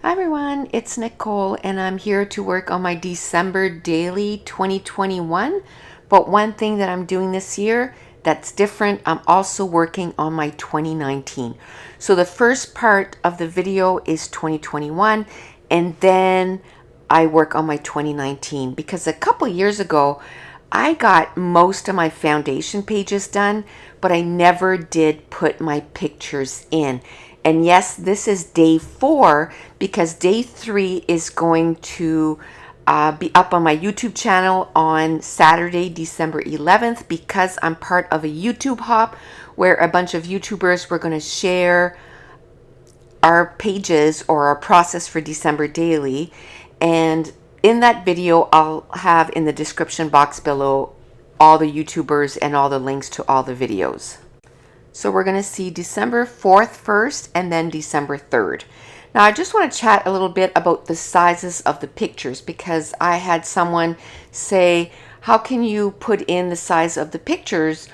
Hi everyone, it's Nicole and I'm here to work on my December daily 2021. But one thing that I'm doing this year that's different, I'm also working on my 2019. So the first part of the video is 2021 and then I work on my 2019 because a couple years ago I got most of my foundation pages done, but I never did put my pictures in. And yes, this is day 4 because day 3 is going to be up on my YouTube channel on Saturday, December 11th, because I'm part of a YouTube hop where a bunch of YouTubers were going to share our pages or our process for December daily. And in that video, I'll have in the description box below all the YouTubers and all the links to all the videos. So we're going to see December 4th first and then December 3rd. Now I just want to chat a little bit about the sizes of the pictures because I had someone say, how can you put in the size of the pictures?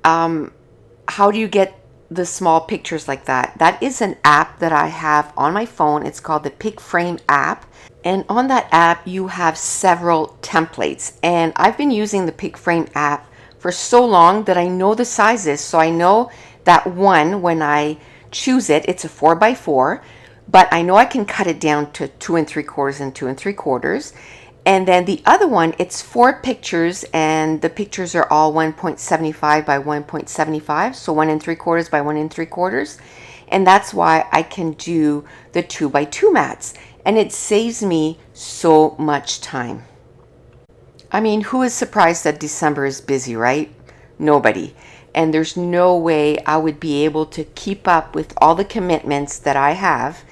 How do you get the small pictures like that? That is an app that I have on my phone. It's called the PicFrame app. And on that app, you have several templates. And I've been using the PicFrame app for so long that I know the sizes. So I know that one, when I choose it, it's a 4x4, but I know I can cut it down to 2 3/4 and 2 3/4. And then the other one, it's 4 pictures and the pictures are all 1.75 by 1.75. So 1 3/4 by 1 3/4. And that's why I can do the 2x2 mats. And it saves me so much time. I mean, who is surprised that December is busy, right? Nobody. And there's no way I would be able to keep up with all the commitments that I have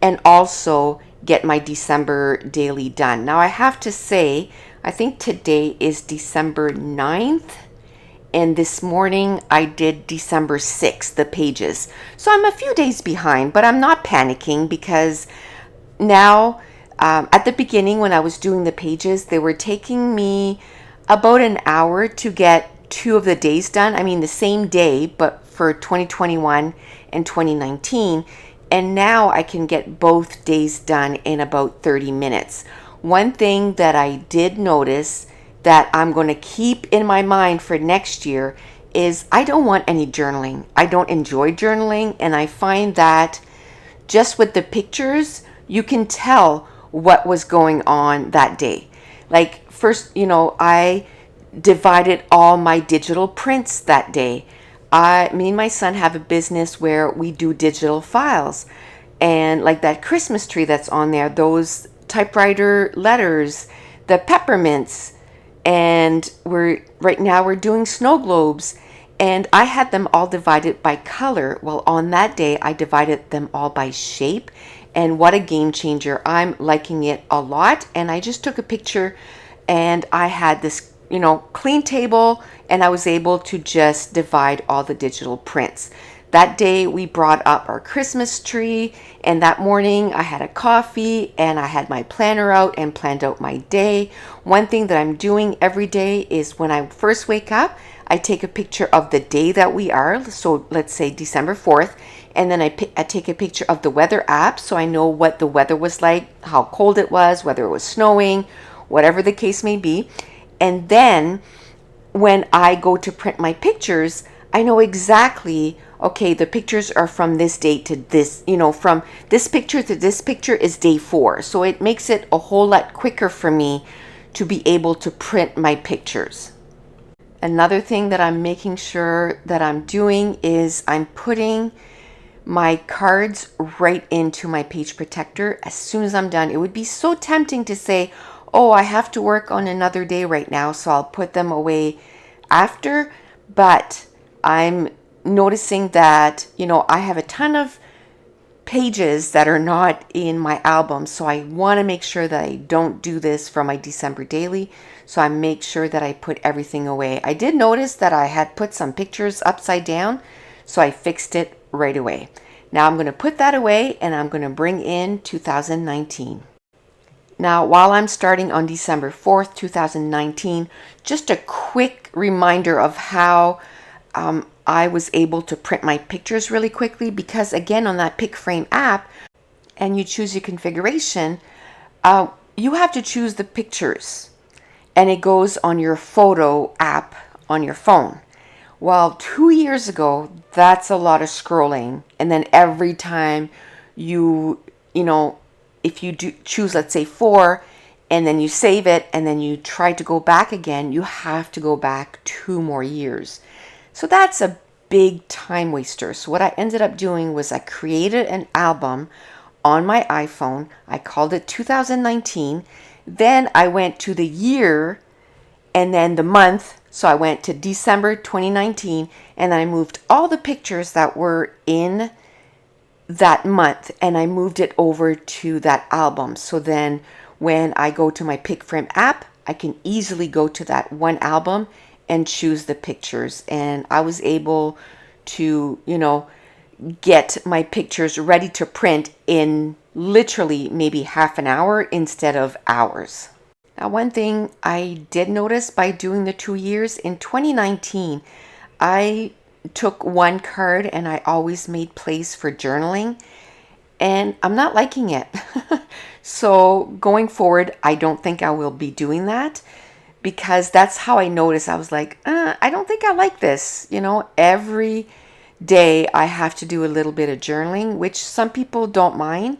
and also get my December daily done. Now, I have to say, I think today is December 9th. And this morning I did December 6th, the pages. So I'm a few days behind, but I'm not panicking because now, at the beginning when I was doing the pages, they were taking me about an hour to get 2 of the days done. I mean, the same day, but for 2021 and 2019. And now I can get both days done in about 30 minutes. One thing that I did notice that I'm going to keep in my mind for next year is I don't want any journaling. I don't enjoy journaling, and I find that just with the pictures, you can tell what was going on that day. Like first, I divided all my digital prints that day. Me and my son have a business where we do digital files, and like that Christmas tree that's on there, those typewriter letters, the peppermints, and right now we're doing snow globes, and I had them all divided by color. Well, on that day I divided them all by shape, and what a game changer. I'm liking it a lot. And I just took a picture and I had this clean table, and I was able to just divide all the digital prints. That day we brought up our Christmas tree, and that morning I had a coffee and I had my planner out and planned out my day. One thing that I'm doing every day is when I first wake up, I take a picture of the day that we are. So let's say December 4th. And then I take a picture of the weather app so I know what the weather was like, how cold it was, whether it was snowing, whatever the case may be. And then when I go to print my pictures, I know exactly, okay, the pictures are from this date to this, from this picture to this picture is day 4. So it makes it a whole lot quicker for me to be able to print my pictures. Another thing that I'm making sure that I'm doing is I'm putting my cards right into my page protector as soon as I'm done. It would be so tempting to say, oh, I have to work on another day right now, so I'll put them away after. But I'm noticing that, I have a ton of pages that are not in my album, so I want to make sure that I don't do this for my December daily. So I make sure that I put everything away. I did notice that I had put some pictures upside down, so I fixed it right away. Now I'm going to put that away and I'm going to bring in 2019. Now, while I'm starting on December 4th, 2019, just a quick reminder of how I was able to print my pictures really quickly, because again, on that PicFrame app, and you choose your configuration, you have to choose the pictures, and it goes on your photo app on your phone. Well, 2 years ago, that's a lot of scrolling. And then every time you know, if you do choose, let's say 4, and then you save it, and then you try to go back again, you have to go back 2 more years. So that's a big time waster. So what I ended up doing was I created an album on my iPhone. I called it 2019. Then I went to the year and then the month. So I went to December 2019, and I moved all the pictures that were in that month and I moved it over to that album. So then when I go to my pick frame app, I can easily go to that one album and choose the pictures. And I was able to, get my pictures ready to print in literally maybe half an hour instead of hours. Now, one thing I did notice by doing the 2 years, in 2019, I took one card and I always made place for journaling, and I'm not liking it. So going forward, I don't think I will be doing that, because that's how I noticed. I was like, I don't think I like this. Every day I have to do a little bit of journaling, which some people don't mind.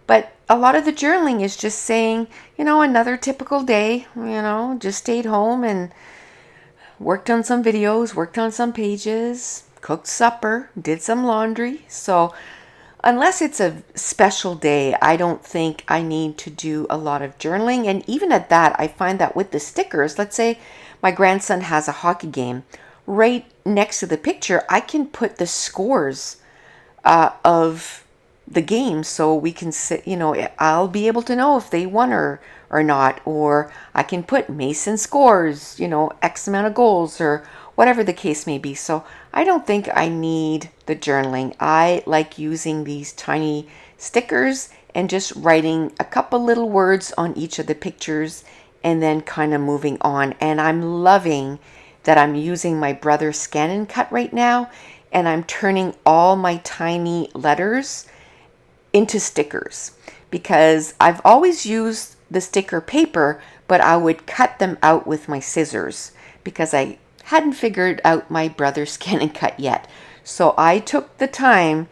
But a lot of the journaling is just saying, another typical day, just stayed home and worked on some videos, worked on some pages, cooked supper, did some laundry. So unless it's a special day, I don't think I need to do a lot of journaling. And even at that, I find that with the stickers, let's say my grandson has a hockey game, right next to the picture, I can put the scores of the game, so we can sit, I'll be able to know if they won or not. Or I can put Mason scores, X amount of goals, or whatever the case may be. So I don't think I need the journaling. I like using these tiny stickers and just writing a couple little words on each of the pictures and then kind of moving on. And I'm loving that I'm using my brother's Scan and Cut right now, and I'm turning all my tiny letters into stickers, because I've always used the sticker paper, but I would cut them out with my scissors because I hadn't figured out my brother's Scan and Cut yet. So I took the time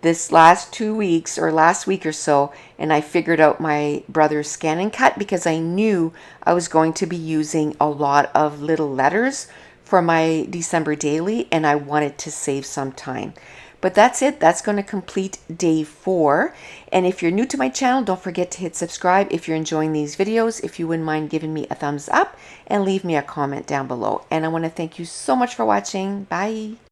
this last 2 weeks or last week or so, and I figured out my brother's Scan and Cut, because I knew I was going to be using a lot of little letters for my December daily, and I wanted to save some time. But that's it. That's going to complete day 4. And if you're new to my channel, don't forget to hit subscribe if you're enjoying these videos. If you wouldn't mind giving me a thumbs up and leave me a comment down below. And I want to thank you so much for watching. Bye.